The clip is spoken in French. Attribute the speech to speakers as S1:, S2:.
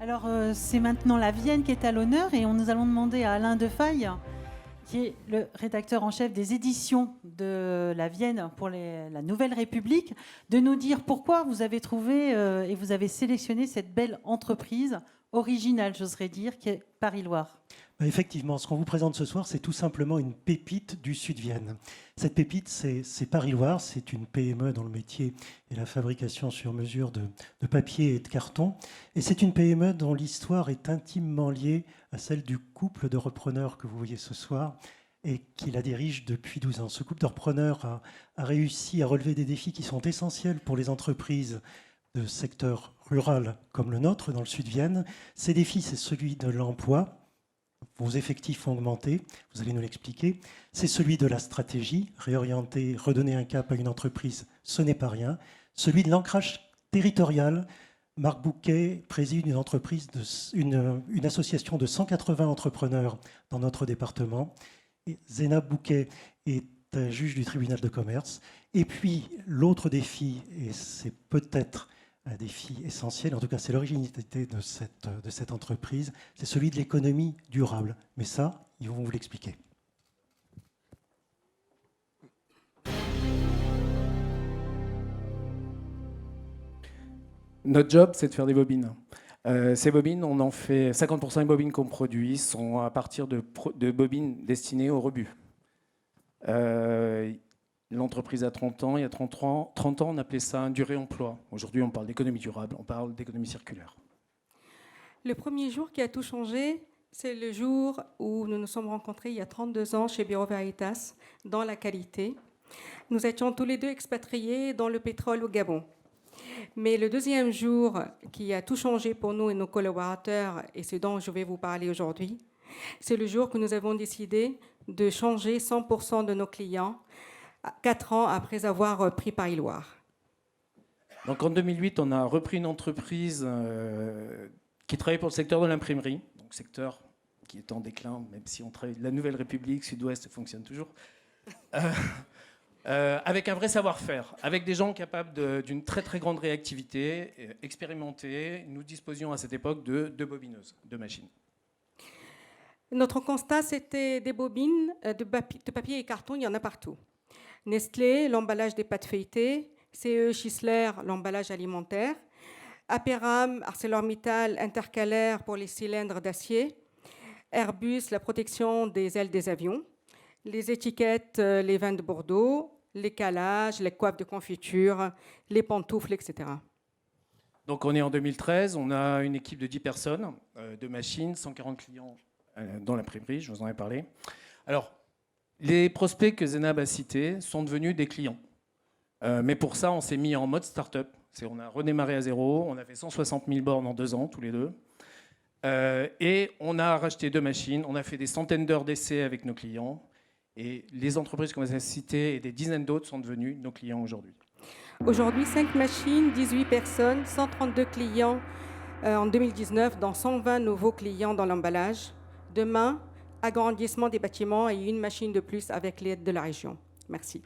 S1: Alors, c'est maintenant la Vienne qui est à l'honneur et nous allons demander à Alain Defaille, qui est le rédacteur en chef des éditions de la Vienne pour la Nouvelle République, de nous dire pourquoi vous avez trouvé et vous avez sélectionné cette belle entreprise originale, j'oserais dire, qui est Paris-Loire.
S2: Effectivement, ce qu'on vous présente ce soir, c'est tout simplement une pépite du Sud-Vienne. Cette pépite, c'est Paris-Loire, c'est une PME dont le métier est la fabrication sur mesure de papier et de carton. Et c'est une PME dont l'histoire est intimement liée à celle du couple de repreneurs que vous voyez ce soir et qui la dirige depuis 12 ans. Ce couple de repreneurs a réussi à relever des défis qui sont essentiels pour les entreprises de secteur rural comme le nôtre dans le Sud-Vienne. Ces défis, c'est celui de l'emploi. Vos effectifs ont augmenté, vous allez nous l'expliquer. C'est celui de la stratégie, réorienter, redonner un cap à une entreprise, ce n'est pas rien. Celui de l'ancrage territorial. Marc Bouquet préside une entreprise, une association de 180 entrepreneurs dans notre département. Et Zénab Bouquet est juge du tribunal de commerce. Et puis l'autre défi, et c'est peut-être un défi essentiel, en tout cas c'est l'originalité de cette entreprise, c'est celui de l'économie durable. Mais ça, ils vont vous l'expliquer.
S3: Notre job, c'est de faire des bobines. Ces bobines, on en fait 50% des bobines qu'on produit sont à partir de bobines destinées au rebut. L'entreprise a 30 ans, il y a 30 ans, on appelait ça un durée-emploi. Aujourd'hui, on parle d'économie durable, on parle d'économie circulaire.
S4: Le premier jour qui a tout changé, c'est le jour où nous nous sommes rencontrés il y a 32 ans chez Bureau Veritas, dans la qualité. Nous étions tous les deux expatriés dans le pétrole au Gabon. Mais le deuxième jour qui a tout changé pour nous et nos collaborateurs, et ce dont je vais vous parler aujourd'hui, c'est le jour que nous avons décidé de changer 100% de nos clients 4 ans après avoir pris Paris-Loire.
S3: Donc en 2008, on a repris une entreprise qui travaillait pour le secteur de l'imprimerie, donc secteur qui est en déclin, même si on travaille la Nouvelle République, Sud-Ouest fonctionne toujours, avec un vrai savoir-faire, avec des gens capables d'une très très grande réactivité, expérimentés. Nous disposions à cette époque de bobineuses, de machines.
S4: Notre constat, c'était des bobines de papier et carton, il y en a partout. Nestlé, l'emballage des pâtes feuilletées, CE Schisler, l'emballage alimentaire, Aperam, ArcelorMittal, Intercalaire pour les cylindres d'acier, Airbus, la protection des ailes des avions, les étiquettes, les vins de Bordeaux, les calages, les coiffes de confiture, les pantoufles, etc.
S3: Donc on est en 2013, on a une équipe de 10 personnes, 2 machines, 140 clients dans l'imprimerie, je vous en ai parlé. Alors, les prospects que Zénab a cités sont devenus des clients. Mais pour ça, on s'est mis en mode start-up. On a redémarré à zéro, on a fait 160 000 bornes en 2 ans, tous les deux. Et on a racheté 2 machines, on a fait des centaines d'heures d'essais avec nos clients. Et les entreprises qu'on a citées et des dizaines d'autres sont devenues nos clients aujourd'hui.
S4: Aujourd'hui, 5 machines, 18 personnes, 132 clients en 2019, dont 120 nouveaux clients dans l'emballage. Demain, agrandissement des bâtiments et une machine de plus avec l'aide de la région. Merci.